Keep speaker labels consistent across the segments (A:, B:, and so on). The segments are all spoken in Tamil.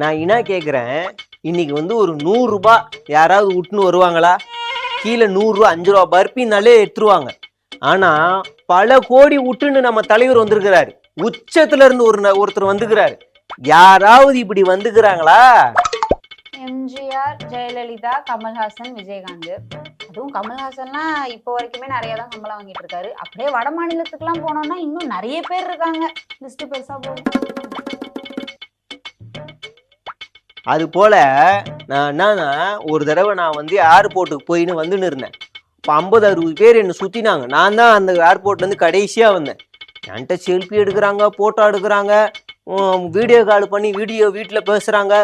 A: நான் என்ன கேட்குறேன், இன்னைக்கு வந்து ஒரு 100 ரூபாய் யாராவது விட்டுன்னு வருவாங்களா? கீழே 100 ரூபா 5 ரூபா பர்பினாலே எடுத்துருவாங்க. ஆனா பல கோடி விட்டுன்னு நம்ம தலைவர் வந்திருக்கிறாரு. உச்சத்துல இருந்து ஒருத்தர் வந்துக்கிறாரு. யாராவது இப்படி வந்துக்கிறாங்களா?
B: எம்ஜிஆர், ஜெயலலிதா, கமல்ஹாசன், விஜயகாந்த். அதுவும் கமல்ஹாசன்லாம் இப்போ வரைக்குமே நிறைய தான் சம்பளம் வாங்கிட்டு இருக்காரு. அப்படியே வட மாநிலத்துக்குலாம் போனோம்னா இன்னும் நிறைய பேர் இருக்காங்க. லிஸ்ட் பெருசா போகும்.
A: அது போல நான் என்னன்னா, ஒரு தடவை நான் வந்து ஏர்போர்ட்டுக்கு போயின்னு வந்துன்னு இருந்தேன். இப்போ 50-60 பேர் என்னை சுற்றினாங்க. நான் தான் அந்த ஏர்போர்ட்லேருந்து கடைசியாக வந்தேன். என்கிட்ட செல்ஃபி எடுக்கிறாங்க, ஃபோட்டோ எடுக்கிறாங்க, வீடியோ கால் பண்ணி வீட்டில் பேசுகிறாங்க.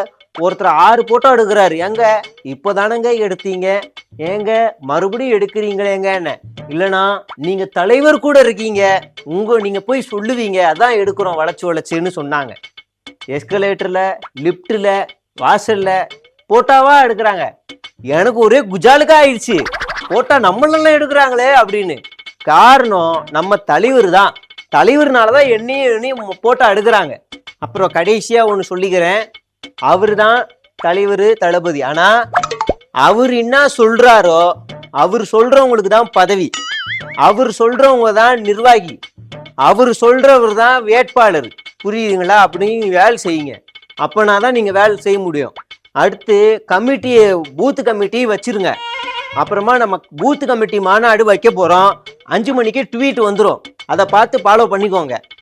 A: ஒருத்தர் 6 ஃபோட்டோ எடுக்கிறாரு. எங்க இப்போ தானங்க எடுத்தீங்க, ஏங்க மறுபடியும் எடுக்கிறீங்களேங்க? என்ன இல்லைனா நீங்கள் தலைவர் கூட இருக்கீங்க, நீங்கள் போய் சொல்லுவீங்க, அதான் எடுக்கிறோம் வளைச்சுன்னு சொன்னாங்க. எஸ்கலேட்டரில், லிஃப்ட்டில், வாசலில் போட்டாவா எடுக்கிறாங்க. எனக்கு ஒரே குஜாலுக்கா ஆயிடுச்சு. போட்டா நம்மளெல்லாம் எடுக்கிறாங்களே அப்படின்னு. காரணம் நம்ம தலைவர் தான். தலைவர்னால தான் என்னையும் போட்டோ எடுக்கிறாங்க. அப்புறம் கடைசியாக ஒன்று சொல்லிக்கிறேன், அவர் தான் தலைவர், தளபதி. ஆனால் அவர் என்ன சொல்கிறாரோ, அவர் சொல்கிறவங்களுக்கு தான் பதவி, அவர் சொல்கிறவங்க தான் நிர்வாகி, அவர் சொல்கிறவர் தான் வேட்பாளர். புரியுதுங்களா? அப்படின்னு வேலை செய்யுங்க. அப்போனா தான் நீங்கள் வேலை செய்ய முடியும். அடுத்து கமிட்டியை, பூத்து கமிட்டி வச்சிருங்க. அப்புறமா நம்ம பூத்து கமிட்டி மாநாடு வைக்க போகிறோம். 5 மணிக்கு ட்வீட் வந்துடும். அதை பார்த்து ஃபாலோ பண்ணிக்கோங்க.